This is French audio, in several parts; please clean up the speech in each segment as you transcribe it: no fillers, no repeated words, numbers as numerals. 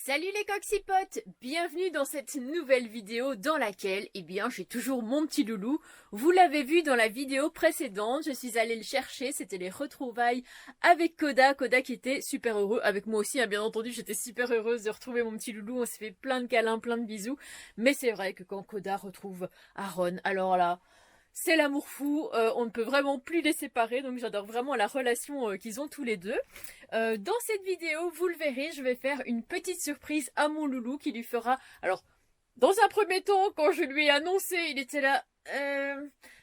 Salut les coccypotes, bienvenue dans cette nouvelle vidéo dans laquelle, j'ai toujours mon petit loulou. Vous l'avez vu dans la vidéo précédente, je suis allée le chercher, c'était les retrouvailles avec Koda qui était super heureux, avec moi aussi, bien entendu, j'étais super heureuse de retrouver mon petit loulou, on s'est fait plein de câlins, plein de bisous, mais c'est vrai que quand Koda retrouve Aaron, alors là... c'est l'amour fou, on ne peut vraiment plus les séparer, donc j'adore vraiment la relation qu'ils ont tous les deux. Dans cette vidéo, vous le verrez, je vais faire une petite surprise à mon loulou qui lui fera... Alors, dans un premier temps, quand je lui ai annoncé, il était là...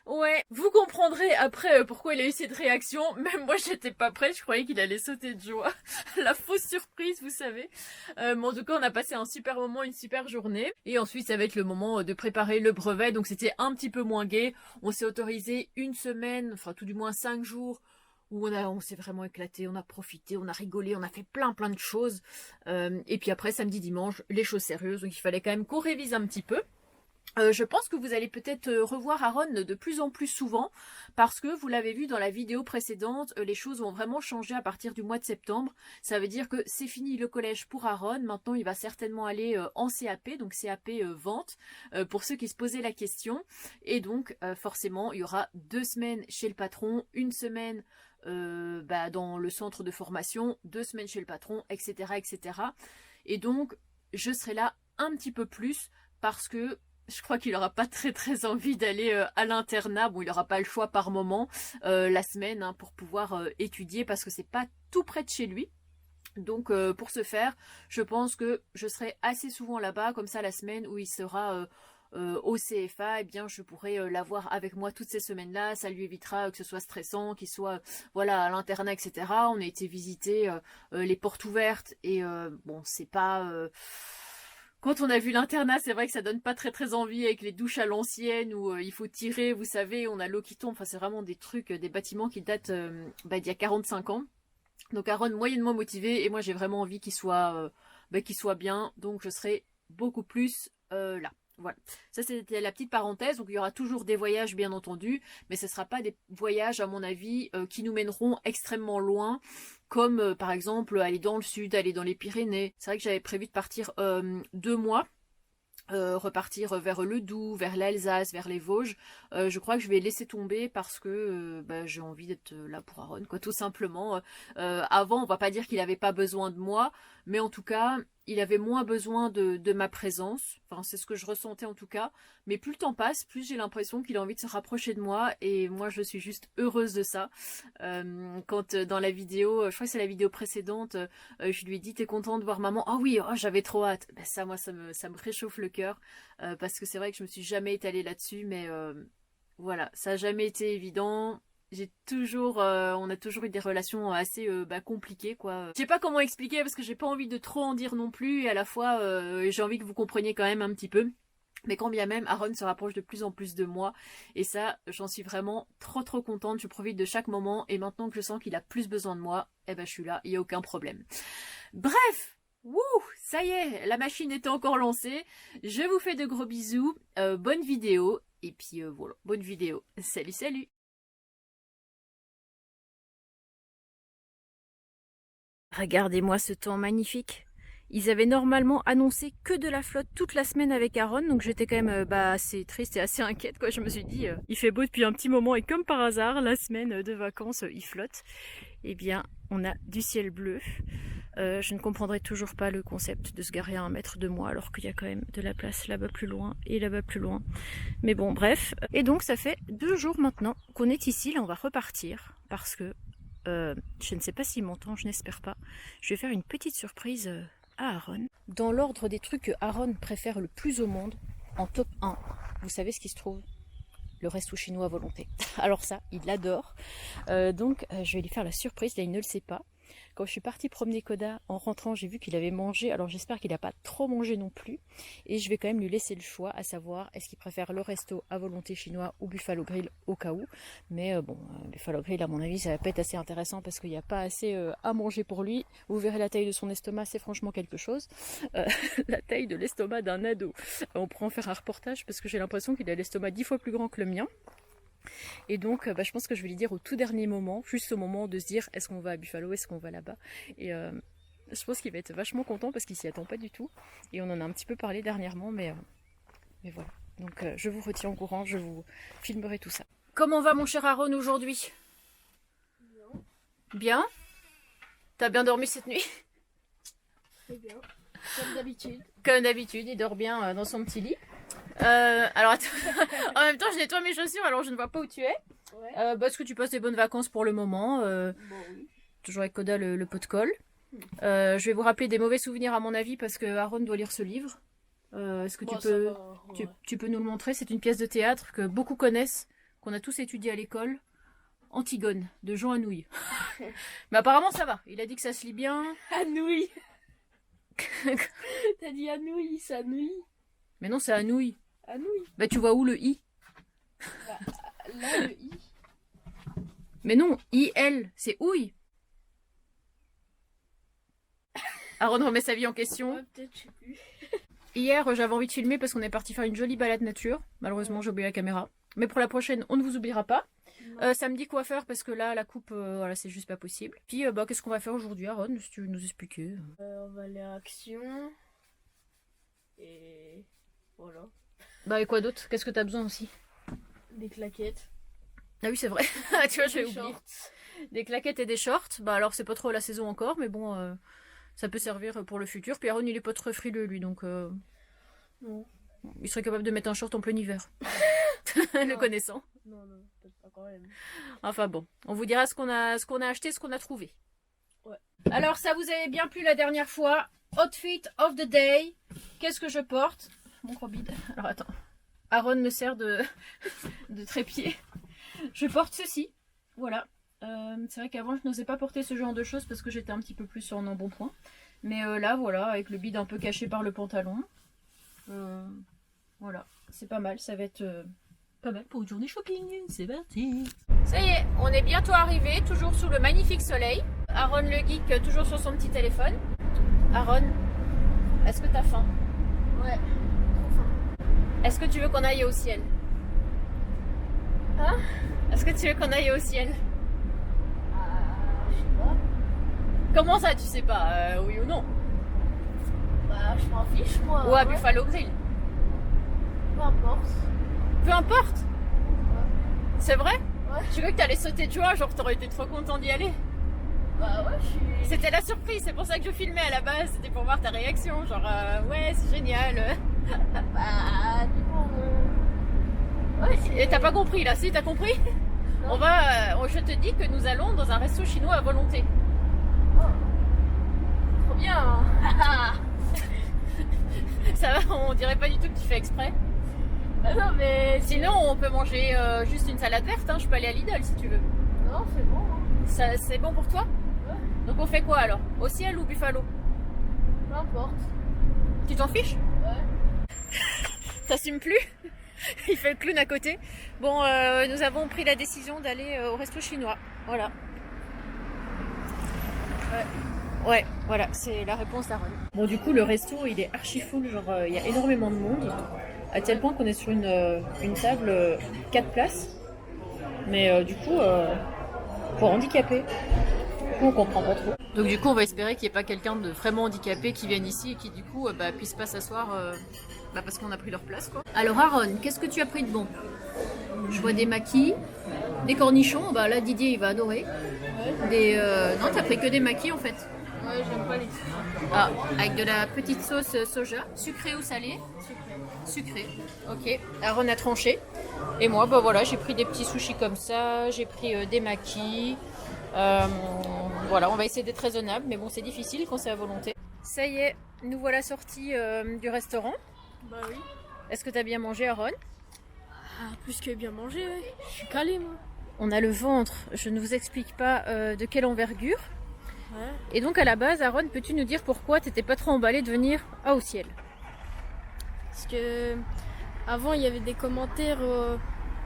Ouais, vous comprendrez après pourquoi il a eu cette réaction. Même moi, j'étais pas prête, je croyais qu'il allait sauter de joie. La fausse surprise, vous savez. Mais en tout cas, on a passé un super moment, une super journée. Et ensuite, ça va être le moment de préparer le brevet. Donc, c'était un petit peu moins gai. On s'est autorisé une semaine, enfin tout du moins 5 jours, où on s'est vraiment éclaté, on a profité, on a rigolé, on a fait plein de choses. Et puis après, samedi, dimanche, les choses sérieuses. Donc, il fallait quand même qu'on révise un petit peu. Je pense que vous allez peut-être revoir Aaron de plus en plus souvent parce que vous l'avez vu dans la vidéo précédente, les choses vont vraiment changer à partir du mois de septembre. Ça veut dire que c'est fini le collège pour Aaron. Maintenant, il va certainement aller en CAP, donc CAP vente, pour ceux qui se posaient la question. Et donc, forcément, il y aura 2 semaines chez le patron, 1 semaine dans le centre de formation, 2 semaines chez le patron, etc., etc. Et donc, je serai là un petit peu plus parce que je crois qu'il n'aura pas très envie d'aller à l'internat. Bon, il n'aura pas le choix par moment la semaine pour pouvoir étudier parce que c'est pas tout près de chez lui. Donc pour ce faire, je pense que je serai assez souvent là-bas, comme ça la semaine où il sera au CFA, je pourrai l'avoir avec moi toutes ces semaines-là. Ça lui évitera que ce soit stressant, qu'il soit à l'internat, etc. On a été visiter les portes ouvertes et bon, c'est pas... Quand on a vu l'internat, c'est vrai que ça donne pas très envie avec les douches à l'ancienne où il faut tirer, vous savez, on a l'eau qui tombe. Enfin, c'est vraiment des trucs, des bâtiments qui datent d'il y a 45 ans. Donc Aaron moyennement motivé et moi j'ai vraiment envie qu'il soit bien. Donc je serai beaucoup plus là. Voilà, ça c'était la petite parenthèse. Donc il y aura toujours des voyages bien entendu, mais ce ne sera pas des voyages à mon avis qui nous mèneront extrêmement loin, comme par exemple aller dans le sud, aller dans les Pyrénées. C'est vrai que j'avais prévu de partir 2 mois. Repartir vers le Doubs, vers l'Alsace, vers les Vosges. Je crois que je vais laisser tomber parce que j'ai envie d'être là pour Aaron, quoi, tout simplement. Avant, on va pas dire qu'il avait pas besoin de moi, mais en tout cas, il avait moins besoin de ma présence. Enfin, c'est ce que je ressentais en tout cas. Mais plus le temps passe, plus j'ai l'impression qu'il a envie de se rapprocher de moi, et moi, je suis juste heureuse de ça. Quand dans la vidéo, je crois que c'est la vidéo précédente, je lui ai dit t'es content de voir maman? Ah oui, oh, j'avais trop hâte. Ça, moi, ça me réchauffe le cœur parce que c'est vrai que je me suis jamais étalée là-dessus, mais voilà, ça a jamais été évident. On a toujours eu des relations assez compliquées, quoi. Je sais pas comment expliquer parce que j'ai pas envie de trop en dire non plus, et à la fois j'ai envie que vous compreniez quand même un petit peu. Mais quand bien même, Aaron se rapproche de plus en plus de moi. Et ça, j'en suis vraiment trop contente. Je profite de chaque moment. Et maintenant que je sens qu'il a plus besoin de moi, je suis là, il n'y a aucun problème. Bref, wouh, ça y est, la machine est encore lancée. Je vous fais de gros bisous. Bonne vidéo. Et puis voilà, bonne vidéo. Salut. Regardez-moi ce temps magnifique. Ils avaient normalement annoncé que de la flotte toute la semaine avec Aaron, donc j'étais quand même assez triste et assez inquiète, quoi. Je me suis dit, il fait beau depuis un petit moment et comme par hasard, la semaine de vacances, il flotte. Eh bien, on a du ciel bleu. Je ne comprendrai toujours pas le concept de se garer à 1 mètre de moi alors qu'il y a quand même de la place là-bas plus loin et là-bas plus loin. Mais bon, bref. Et donc, ça fait 2 jours maintenant qu'on est ici. Là, on va repartir parce que je ne sais pas s'il m'entend, je n'espère pas. Je vais faire une petite surprise à Aaron. Dans l'ordre des trucs que Aaron préfère le plus au monde, en top 1, vous savez ce qui se trouve? Le resto chinois à volonté. Alors ça, il l'adore. Donc je vais lui faire la surprise, là il ne le sait pas. Quand je suis partie promener Koda, en rentrant, j'ai vu qu'il avait mangé. Alors j'espère qu'il n'a pas trop mangé non plus. Et je vais quand même lui laisser le choix, à savoir est-ce qu'il préfère le resto à volonté chinois ou Buffalo Grill au cas où. Mais Buffalo Grill, à mon avis, ça va pas être assez intéressant parce qu'il n'y a pas assez à manger pour lui. Vous verrez la taille de son estomac, c'est franchement quelque chose. La taille de l'estomac d'un ado. On pourra en faire un reportage parce que j'ai l'impression qu'il a l'estomac 10 fois plus grand que le mien. Et donc je pense que je vais lui dire au tout dernier moment, juste au moment de se dire est-ce qu'on va à Buffalo, est-ce qu'on va là-bas. Et Je pense qu'il va être vachement content parce qu'il s'y attend pas du tout. Et on en a un petit peu parlé dernièrement, mais voilà. Donc je vous retiens au courant, je vous filmerai tout ça. Comment va mon cher Aaron aujourd'hui? Bien. Bien? T'as bien dormi cette nuit? Très bien. Comme d'habitude. Comme d'habitude, il dort bien dans son petit lit. Alors attends, en même temps je nettoie mes chaussures alors je ne vois pas où tu es. Ouais. Est-ce que tu passes des bonnes vacances pour le moment? Bon, oui. Toujours avec Koda le pot de colle. Je vais vous rappeler des mauvais souvenirs à mon avis parce que Aaron doit lire ce livre. Est-ce que Bon, tu peux nous le montrer? C'est une pièce de théâtre que beaucoup connaissent, qu'on a tous étudié à l'école. Antigone, de Jean Anouilh. Mais apparemment ça va, il a dit que ça se lit bien. Anouilh. T'as dit Anouilh, ça Anouilh. Mais non, c'est Anouilh. Anouilh. Bah tu vois où le I? Là, le I. Mais non, I-L, c'est ouille. Aaron remet sa vie en question. Ouais, peut-être, je sais plus. Hier, j'avais envie de filmer parce qu'on est parti faire une jolie balade nature. Malheureusement, j'ai oublié la caméra. Mais pour la prochaine, on ne vous oubliera pas. Samedi, quoi faire parce que là, la coupe, voilà, c'est juste pas possible. Puis, qu'est-ce qu'on va faire aujourd'hui, Aaron, si tu veux nous expliquer? On va aller à Action. Et voilà. Bah, et quoi d'autre? Qu'est-ce que t'as besoin aussi? Des claquettes. Ah oui, c'est vrai. Tu vois, je vais Des oublier. shorts. Des claquettes et des shorts. Bah, alors, c'est pas trop la saison encore, mais bon, ça peut servir pour le futur. Puis Aaron, il est pas très frileux, lui, donc Non. il serait capable de mettre un short en plein hiver. Le Non. connaissant. Non, peut-être pas quand même. Enfin bon, on vous dira ce qu'on a acheté, ce qu'on a trouvé. Ouais. Alors ça vous avait bien plu la dernière fois. Outfit of the day. Qu'est-ce que je porte? Mon gros bide. Alors attends. Aaron me sert de trépied. Je porte ceci. Voilà. C'est vrai qu'avant je n'osais pas porter ce genre de choses parce que j'étais un petit peu plus en embonpoint. Mais là voilà, avec le bide un peu caché par le pantalon. Voilà, c'est pas mal, ça va être pas mal pour une journée shopping. C'est parti. Ça y est, on est bientôt arrivé, toujours sous le magnifique soleil. Aaron le geek, toujours sur son petit téléphone. Aaron, est-ce que t'as faim? Ouais. Trop faim. Est-ce que tu veux qu'on aille au ciel? Hein? Est-ce que tu veux qu'on aille au ciel? Je sais pas. Comment ça, tu sais pas? Oui ou non? Bah, je m'en fiche, moi. Ou à ouais. Buffalo Grill? Peu importe. Peu importe. C'est vrai? Ouais. Tu veux que t'allais sauter de joie, genre t'aurais été trop content d'y aller? Bah, ouais, je suis. C'était la surprise, c'est pour ça que je filmais à la base, c'était pour voir ta réaction, genre ouais c'est génial. Bah, du coup. Ouais, c'est. Et t'as pas compris là, si t'as compris? Non. Je te dis que nous allons dans un resto chinois à volonté. Oh. Trop bien. Hein. Ça va, on dirait pas du tout que tu fais exprès. Bah, non, mais. Sinon on peut manger juste une salade verte, hein. Je peux aller à Lidl si tu veux. Non, c'est bon. Hein. C'est bon pour toi? Ouais. Donc on fait quoi alors? Au ciel ou Buffalo? Peu importe. Tu t'en fiches? Ouais. T'assumes plus? Il fait le clown à côté. Bon, nous avons pris la décision d'aller au resto chinois. Voilà. Ouais, voilà, c'est la réponse d'Aaron. Bon, du coup, le resto, il est archi full. Genre, il y a énormément de monde. À tel point qu'on est sur une table 4 places. Mais du coup, pour handicapés. Du coup, on comprend pas trop. Donc, du coup, on va espérer qu'il n'y ait pas quelqu'un de vraiment handicapé qui vienne ici et qui, du coup, puisse pas s'asseoir parce qu'on a pris leur place, quoi. Alors, Aaron, qu'est-ce que tu as pris de bon? Je vois des maquis, des cornichons. Bah là, Didier, il va adorer. Ouais. Non, t'as pris que des maquis, en fait. Ouais, j'aime pas les sushis. Ah, avec de la petite sauce soja, sucrée ou salée? Sucrée. Ok. Aaron a tranché. Et moi, bah voilà, j'ai pris des petits sushis comme ça, j'ai pris des makis. Voilà, on va essayer d'être raisonnable, mais bon, c'est difficile quand c'est à volonté. Ça y est, nous voilà sortis du restaurant. Bah oui. Est-ce que t'as bien mangé, Aaron? Ah, plus que bien manger, ouais. Je suis calé, moi. On a le ventre, je ne vous explique pas de quelle envergure. Ouais. Et donc à la base, Aaron, peux-tu nous dire pourquoi t'étais pas trop emballé de venir à Au Ciel? Parce que avant il y avait des commentaires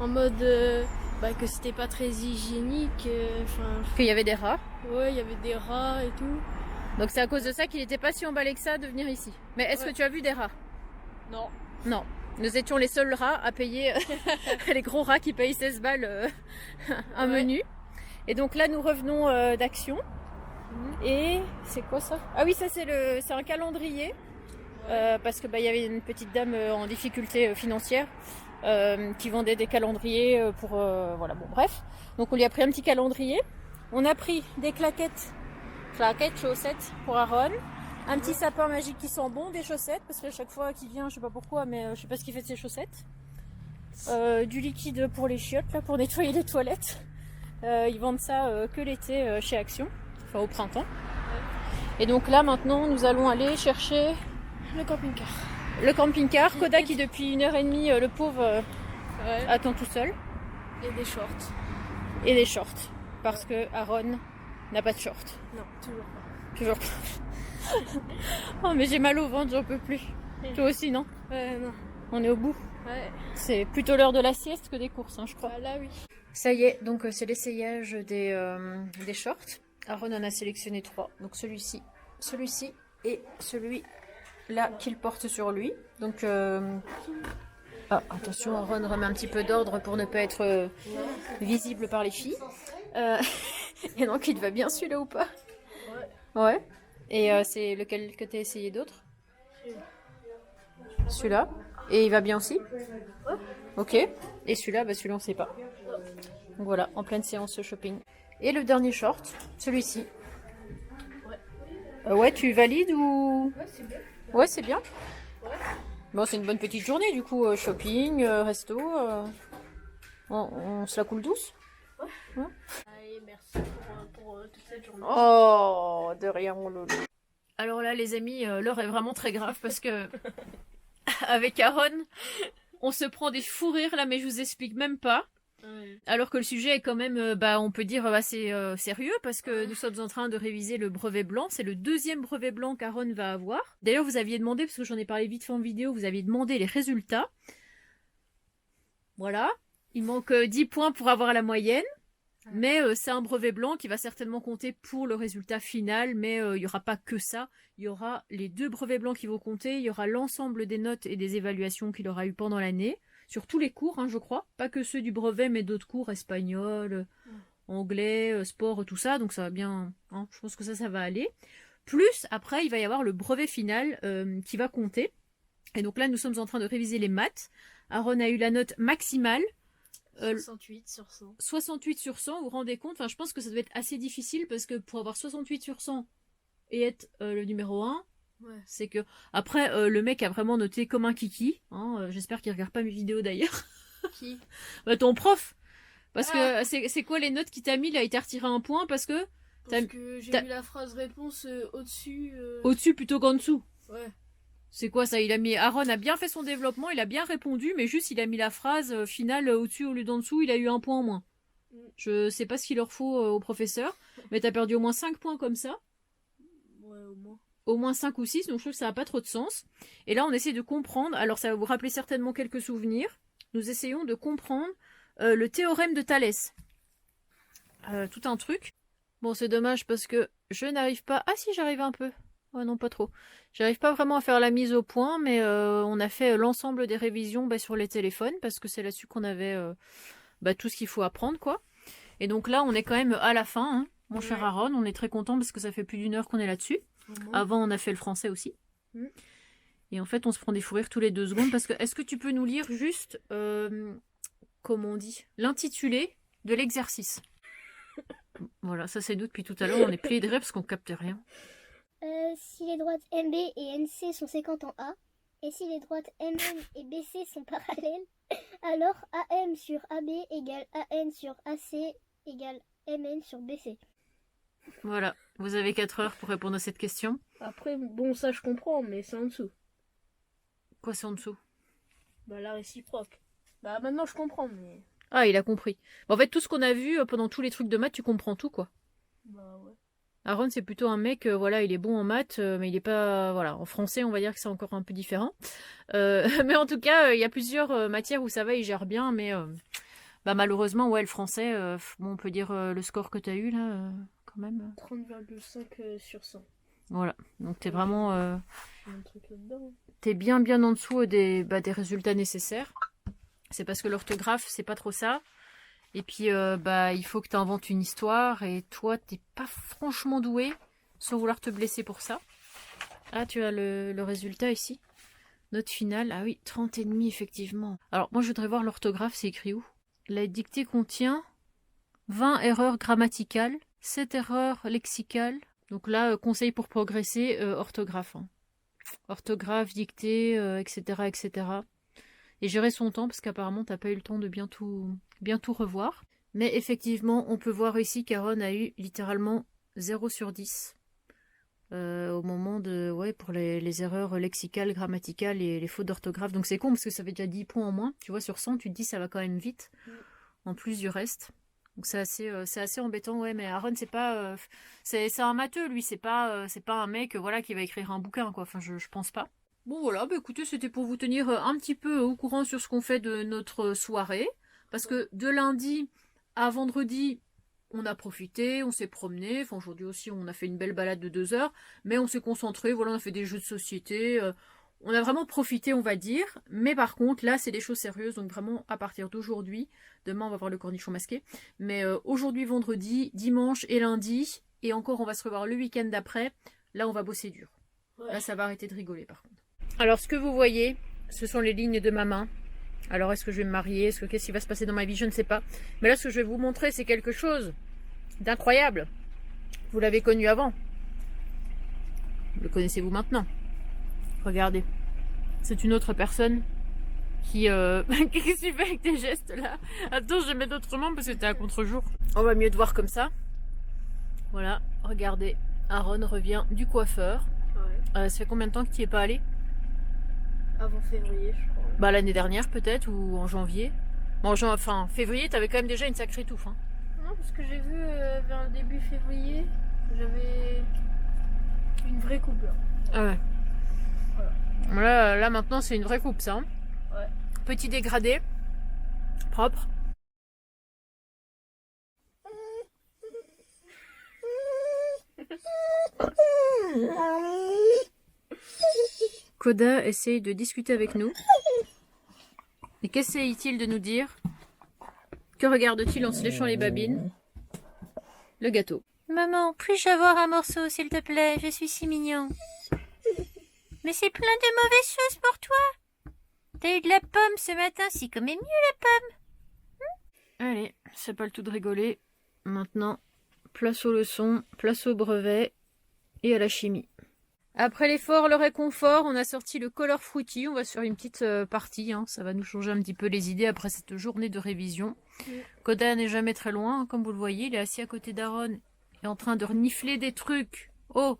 en mode que c'était pas très hygiénique. Qu'il y avait des rats. Ouais, il y avait des rats et tout. Donc c'est à cause de ça qu'il n'était pas si emballé que ça de venir ici. Mais est-ce que tu as vu des rats? Non. Non. Nous étions les seuls rats à payer, les gros rats qui payent 16 balles un menu. Et donc là, nous revenons d'Action. Et c'est quoi ça? Ah oui, ça c'est un calendrier. Parce que il y avait une petite dame en difficulté financière qui vendait des calendriers pour voilà, bon bref. Donc on lui a pris un petit calendrier. On a pris des claquettes, chaussettes pour Aaron. Un petit sapin magique qui sent bon, des chaussettes, parce qu'à chaque fois qu'il vient, je sais pas pourquoi, mais je sais pas ce qu'il fait de ses chaussettes. Du liquide pour les chiottes, là, pour nettoyer les toilettes. Ils vendent ça que l'été chez Action, enfin au printemps. Et donc là maintenant nous allons aller chercher Le camping-car. le camping-car. Koda qui depuis 1h30, le pauvre, attend tout seul. Et des shorts. Et des shorts. Parce que Aaron n'a pas de shorts. Non, toujours pas. Toujours pas. Oh mais j'ai mal au ventre, j'en peux plus. Toi aussi non? Non. On est au bout. Ouais. C'est plutôt l'heure de la sieste que des courses, hein, je crois. Bah là, oui. Ça y est, donc c'est l'essayage des shorts. Aaron en a sélectionné 3. Donc celui-ci et celui-là qu'il porte sur lui. Donc ah, attention, Aaron remet un petit peu d'ordre pour ne pas être visible par les filles. Et donc il te va bien celui-là ou pas? Ouais. Et c'est lequel que t'as essayé d'autre? Celui-là. Et il va bien aussi? Ok. Et celui-là, celui-là on sait pas. Donc voilà, en pleine séance shopping. Et le dernier short, celui-ci. Ouais, tu valides ou... Ouais, c'est bien. Ouais, c'est bien. Ouais. Bon, c'est une bonne petite journée du coup, shopping, resto. On se la coule douce. Ouais. Allez, merci pour toute cette journée. Oh, de rien mon loulou. Alors là les amis, l'heure est vraiment très grave parce que avec Aaron, on se prend des fous rires là, mais je vous explique même pas. Ouais. Alors que le sujet est quand même, on peut dire, assez sérieux parce que nous sommes en train de réviser le brevet blanc. C'est le 2e brevet blanc qu'Aaron va avoir. D'ailleurs, vous aviez demandé, parce que j'en ai parlé vite fait en vidéo, vous aviez demandé les résultats. Voilà. Il manque 10 points pour avoir la moyenne. Mais c'est un brevet blanc qui va certainement compter pour le résultat final, mais il n'y aura pas que ça. Il y aura les 2 brevets blancs qui vont compter, il y aura l'ensemble des notes et des évaluations qu'il aura eu pendant l'année, sur tous les cours, hein, je crois. Pas que ceux du brevet, mais d'autres cours, espagnol, anglais, sport, tout ça. Donc ça va bien, hein, je pense que ça va aller. Plus, après, il va y avoir le brevet final qui va compter. Et donc là, nous sommes en train de réviser les maths. Aaron a eu la note maximale. 68 sur 100. 68 sur 100, vous vous rendez compte? Enfin, je pense que ça doit être assez difficile parce que pour avoir 68 sur 100 et être le numéro 1, Ouais. c'est que... Après, le mec a vraiment noté comme un kiki. Hein, j'espère qu'il regarde pas mes vidéos d'ailleurs. Qui? Ton prof. Parce que c'est quoi les notes qu'il t'a mis? Il a été retiré un point parce que... Parce que j'ai mis la phrase réponse au-dessus. Au-dessus plutôt qu'en dessous. Ouais. C'est quoi ça? Il a mis... Aaron a bien fait son développement, il a bien répondu, mais juste il a mis la phrase finale au-dessus au lieu d'en dessous, il a eu un point en moins. Je sais pas ce qu'il leur faut au professeur, mais t'as perdu au moins 5 points comme ça. Ouais, au moins. Au moins 5 ou 6, donc je trouve que ça n'a pas trop de sens. Et là on essaie de comprendre, alors ça va vous rappeler certainement quelques souvenirs, nous essayons de comprendre le théorème de Thalès. Tout un truc. Bon, c'est dommage parce que je n'arrive pas... Ah si, j'arrive un peu. Ouais, non, pas trop. J'arrive pas vraiment à faire la mise au point, mais on a fait l'ensemble des révisions sur les téléphones, parce que c'est là-dessus qu'on avait tout ce qu'il faut apprendre, quoi. Et donc là, on est quand même à la fin, hein, mon cher Aaron. On est très content parce que ça fait plus d'1 heure qu'on est là-dessus. Avant, on a fait le français aussi. Et en fait, on se prend des fous rires tous les 2 secondes, parce que est-ce que tu peux nous lire juste, comment on dit, l'intitulé de l'exercice? Voilà, ça c'est nous depuis tout à l'heure, on est pliés de rire parce qu'on capte rien. Si les droites MB et NC sont séquentes en A, et si les droites MN et BC sont parallèles, alors AM sur AB égale AN sur AC égale MN sur BC. Voilà, vous avez 4 heures pour répondre à cette question. Après, bon, ça je comprends, mais c'est en dessous. Quoi, c'est en dessous? La réciproque. Maintenant je comprends, mais... Ah, il a compris. En fait, tout ce qu'on a vu pendant tous les trucs de maths, tu comprends tout, quoi. Ouais. Aaron, c'est plutôt un mec, il est bon en maths, mais il est pas... Voilà, en français, on va dire que c'est encore un peu différent. Mais en tout cas, il y a plusieurs matières où ça va, il gère bien, mais malheureusement, ouais, le français, on peut dire le score que tu as eu, là, quand même. 30,5 sur 100. Voilà, donc t'es vraiment... Un truc là-dedans. T'es bien en dessous des résultats nécessaires. C'est parce que l'orthographe, c'est pas trop ça. Et puis, il faut que tu inventes une histoire. Et toi, t'es pas franchement doué. sans vouloir te blesser pour ça. Ah, tu as le résultat ici. Note finale. Ah oui, 30,5 effectivement. Alors, moi, je voudrais voir l'orthographe. C'est écrit où? La dictée contient 20 erreurs grammaticales, 7 erreurs lexicales. Donc là, conseil pour progresser, orthographe. Hein. Orthographe, dictée, etc., etc. Et gérer son temps, parce qu'apparemment, t'as pas eu le temps de bien tout revoir. Mais effectivement, on peut voir ici qu'Aaron a eu littéralement 0 sur 10. Au moment de... Ouais, pour les erreurs lexicales, grammaticales et les fautes d'orthographe. Donc c'est con, parce que ça fait déjà 10 points en moins. Tu vois, sur 100, tu te dis ça va quand même vite. En plus du reste. Donc c'est assez embêtant, ouais, mais Aaron, c'est pas... c'est un matheux, lui, c'est pas un mec voilà, qui va écrire un bouquin, quoi. Enfin, je pense pas. Bon, voilà, bah écoutez, c'était pour vous tenir un petit peu au courant sur ce qu'on fait de notre soirée. Parce que de lundi à vendredi, on a profité, on s'est promené. Enfin, aujourd'hui aussi, on a fait une belle balade de 2 heures. Mais on s'est concentré, voilà, on a fait des jeux de société. On a vraiment profité, on va dire. Mais par contre, là, c'est des choses sérieuses. Donc vraiment, à partir d'aujourd'hui, demain, on va voir le cornichon masqué. Mais aujourd'hui, vendredi, dimanche et lundi. Et encore, on va se revoir le week-end d'après. Là, on va bosser dur. Ouais. Là, ça va arrêter de rigoler, par contre. Alors, ce que vous voyez, ce sont les lignes de ma main. Alors, est-ce que je vais me marier? Qu'est-ce qui va se passer dans ma vie? Je ne sais pas. Mais là, ce que je vais vous montrer, c'est quelque chose d'incroyable. Vous l'avez connu avant. Le connaissez-vous maintenant? Regardez. C'est une autre personne qui... Qu'est-ce que tu fais avec tes gestes, là? Attends, je vais mettre autrement parce que t'es à contre-jour. On va mieux te voir comme ça. Voilà, regardez. Aaron revient du coiffeur. Ouais. Ça fait combien de temps que tu n'y es pas allé? Avant février, je crois. Bah, l'année dernière, peut-être, ou en janvier. Bon, enfin, février, t'avais quand même déjà une sacrée touffe. Hein. Non, parce que j'ai vu vers le début février, j'avais une vraie coupe là. Ah ouais. Voilà. Là, maintenant, c'est une vraie coupe, ça. Hein. Ouais. Petit dégradé. Propre. Koda essaye de discuter avec nous. Et qu'essaye-t-il de nous dire? Que regarde-t-il en se léchant les babines? Le gâteau. Maman, puis-je avoir un morceau, s'il te plaît? Je suis si mignon. Mais c'est plein de mauvaises choses pour toi. T'as eu de la pomme ce matin, c'est quand même mieux la pomme. Allez, c'est pas le tout de rigoler. Maintenant, place aux leçons, place au brevet et à la chimie. Après l'effort, le réconfort, on a sorti le Color Fruity. On va se faire une petite partie. Hein. Ça va nous changer un petit peu les idées après cette journée de révision. Koda n'est jamais très loin. Hein, comme vous le voyez, il est assis à côté d'Aaron. Il est en train de renifler des trucs. Oh,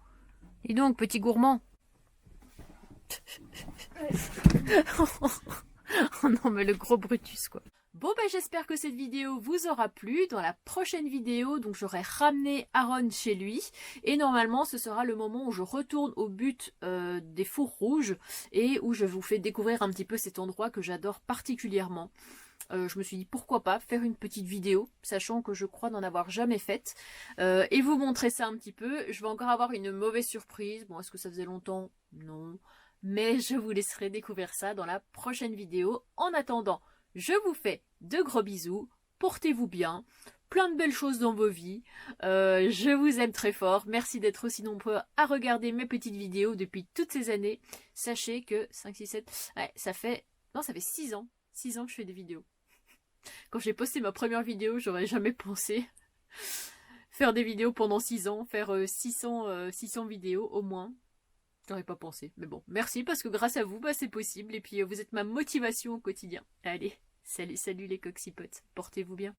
dis donc, petit gourmand. Oh non, mais le gros Brutus, quoi. Bon, ben j'espère que cette vidéo vous aura plu. Dans la prochaine vidéo, donc j'aurai ramené Aaron chez lui. Et normalement, ce sera le moment où je retourne au but des fours rouges. Et où je vous fais découvrir un petit peu cet endroit que j'adore particulièrement. Je me suis dit pourquoi pas faire une petite vidéo, sachant que je crois n'en avoir jamais faite. Et vous montrer ça un petit peu. Je vais encore avoir une mauvaise surprise. Bon, est-ce que ça faisait longtemps? Non. Mais je vous laisserai découvrir ça dans la prochaine vidéo. En attendant, je vous fais de gros bisous, portez-vous bien, plein de belles choses dans vos vies, je vous aime très fort, merci d'être aussi nombreux à regarder mes petites vidéos depuis toutes ces années. Sachez que 5, 6, 7, ouais, ça fait 6 ans que je fais des vidéos. Quand j'ai posté ma première vidéo, j'aurais jamais pensé faire des vidéos pendant 6 ans, faire 600 vidéos au moins. J'aurais pas pensé, mais bon, merci parce que grâce à vous, bah, c'est possible et puis vous êtes ma motivation au quotidien. Allez, salut les coxipotes, portez-vous bien.